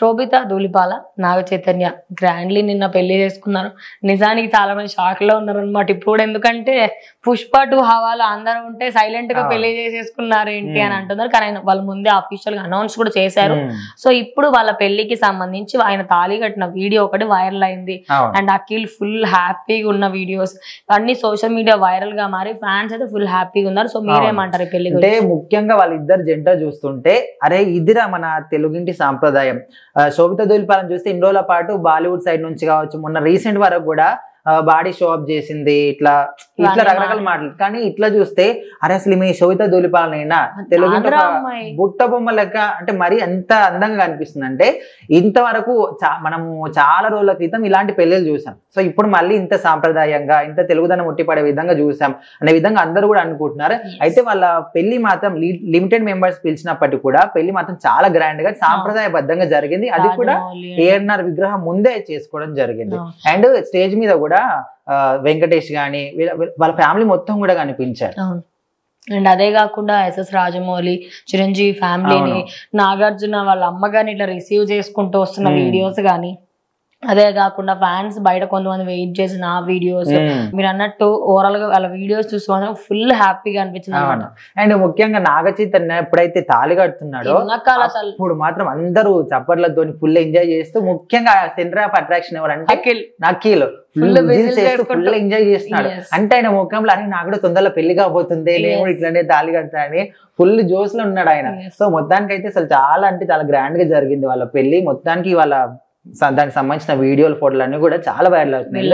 శోభిత Dhulipala Naga Chaitanya grandly నిన్న పెళ్లి చేసుకున్నారు. నిజానికి చాలా మంది షాక్ లో ఉన్నారు అనమాట. ఇప్పుడు ఎందుకంటే పుష్ప 2 హవాలో అందరూ ఉంటే సైలెంట్ గా పెళ్లి చేసేసుకున్నారు ఏంటి అని అంటున్నారు. కానీ వాళ్ళ ముందే అఫీషియల్ గా అనౌన్స్ కూడా చేశారు. సో ఇప్పుడు వాళ్ళ పెళ్లికి సంబంధించి ఆయన తాళి కట్టిన వీడియో ఒకటి వైరల్ అయింది. అండ్ అఖిల్ ఫుల్ హ్యాపీగా ఉన్న వీడియోస్ అన్ని సోషల్ మీడియా వైరల్ గా మారి ఫ్యాన్స్ అయితే ఫుల్ హ్యాపీగా ఉన్నారు. సో మీరేమంటారు ఈ పెళ్లి గురించి? ముఖ్యంగా వాళ్ళిద్దరు జంట చూస్తుంటే అరే ఇదిరా మన తెలుగింటి సాంప్రదాయం. శోభిత ధూళిపాలను చూస్తే ఇన్ని రోజుల పాటు బాలీవుడ్ సైడ్ నుంచి కావచ్చు, మొన్న రీసెంట్ వరకు కూడా బాడీ షో అప్ చేసింది, ఇట్లా రకరకాల మాటలు. కానీ ఇట్లా చూస్తే అరే అసలు మీ శోభిత ధూళిపాలనైనా తెలుగు బుట్ట బొమ్మ లెక్క అంటే మరి ఎంత అందంగా కనిపిస్తుంది అంటే ఇంతవరకు మనము చాలా రోజుల క్రితం ఇలాంటి పెళ్లిళ్ళు చూసాం. సో ఇప్పుడు మళ్ళీ ఇంత సాంప్రదాయంగా ఇంత తెలుగుదనం ఉట్టిపడే విధంగా చూసాం అనే విధంగా అందరూ కూడా అనుకుంటున్నారు. అయితే వాళ్ళ పెళ్లి మాత్రం లిమిటెడ్ మెంబర్స్ పిలిచినప్పటికీ కూడా పెళ్లి మాత్రం చాలా గ్రాండ్ గా సాంప్రదాయబద్ధంగా జరిగింది. అది కూడా ఏఎన్ఆర్ విగ్రహం ముందే చేసుకోవడం జరిగింది. అండ్ స్టేజ్ మీద కూడా వెంకటేష్ గాని వాళ్ళ ఫ్యామిలీ మొత్తం కూడా కనిపించారు. అండ్ అదే కాకుండా ఎస్ఎస్ రాజమౌళి, చిరంజీవి ఫ్యామిలీని, నాగార్జున వాళ్ళ అమ్మగారిని ఇట్లా రిసీవ్ చేసుకుంటూ వస్తున్న వీడియోస్ గానీ, అదే కాకుండా ఫ్యాన్స్ బయట కొంతమంది వెయిట్ చేసిన వీడియోస్, మీరు అన్నట్టు ఓవరాల్ గా వాళ్ళ వీడియోస్ చూసి ఫుల్ హ్యాపీగా అనిపించింది అనమాట. అండ్ ముఖ్యంగా నాగ చైతన్య ఎప్పుడైతే తాళి కడుతున్నాడో అప్పుడు మాత్రం అందరూ చప్పట్లతో ఫుల్ ఎంజాయ్ చేస్తూ, ముఖ్యంగా సెంటర్ ఆఫ్ అట్రాక్షన్ ఎవరంటే అఖిల్ ఫుల్ ఎంజాయ్ చేస్తున్నాడు. అంటే ఆయన ముఖంలో అరే నాకు కూడా తొందరలో పెళ్లి కాబోతుంది, నేను ఇట్లానే తాళి కడతా అని ఫుల్ జోస్ లో ఉన్నాడు ఆయన. సో మొత్తానికి అయితే అసలు చాలా అంటే చాలా గ్రాండ్ గా జరిగింది వాళ్ళ పెళ్లి. మొత్తానికి వాళ్ళ దానికి సంబంధించిన వీడియోలు ఫోటోలు అన్ని కూడా చాలా వైరల్ అవుతున్నాయి.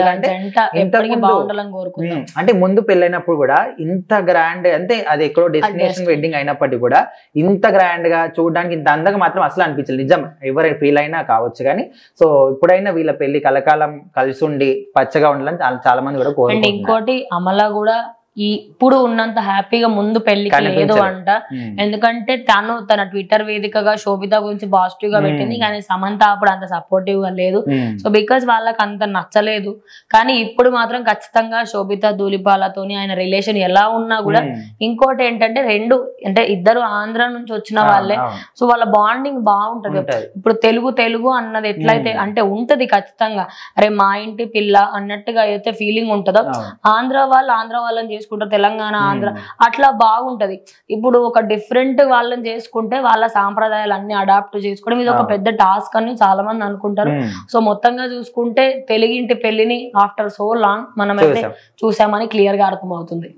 అంటే ముందు పెళ్ళైనప్పుడు కూడా ఇంత గ్రాండ్, అంటే అది ఎక్కడో డెస్టినేషన్ వెడ్డింగ్ అయినప్పటికీ కూడా ఇంత గ్రాండ్ గా చూడడానికి ఇంత అందంగా మాత్రం అసలు అనిపించలేదు. నిజం ఎవరైనా ఫీల్ అయినా కావచ్చు కానీ, సో ఇప్పుడైనా వీళ్ళ పెళ్లి కలకాలం కలిసి ఉండి పచ్చగా ఉండాలని చాలా మంది కూడా కోరుకుంటున్నారు. ఇంకోటి అమలా కూడా ఇప్పుడు ఉన్నంత హ్యాపీగా ముందు పెళ్లికి లేదు అంట. ఎందుకంటే తన ట్విట్టర్ వేదికగా శోభిత గురించి పాజిటివ్ గా పెట్టింది, కానీ సమంత అప్పుడు అంత సపోర్టివ్ గా లేదు. సో బికాస్ వాళ్ళకి అంత నచ్చలేదు. కానీ ఇప్పుడు మాత్రం ఖచ్చితంగా శోభిత ధూళిపాలతోని ఆయన రిలేషన్ ఎలా ఉన్నా కూడా, ఇంకోటి ఏంటంటే అంటే ఇద్దరు ఆంధ్ర నుంచి వచ్చిన వాళ్ళే, సో వాళ్ళ బాండింగ్ బాగుంటది. ఇప్పుడు తెలుగు అన్నది ఎట్లయితే అంటే ఉంటది ఖచ్చితంగా, అరే మా ఇంటి పిల్ల అన్నట్టుగా అయితే ఫీలింగ్ ఉంటుందో, ఆంధ్ర వాళ్ళని చేసుకుంటారు, తెలంగాణ ఆంధ్ర అట్లా బాగుంటది. ఇప్పుడు ఒక డిఫరెంట్ వాళ్ళని చేసుకుంటే వాళ్ళ సాంప్రదాయాలు అన్ని అడాప్ట్ చేసుకోవడం ఇది ఒక పెద్ద టాస్క్ అని చాలా మంది అనుకుంటారు. సో మొత్తంగా చూసుకుంటే తెలుగింటి పెళ్లిని ఆఫ్టర్ సో లాంగ్ మనం అయితే చూసామని క్లియర్ గా అర్థమవుతుంది.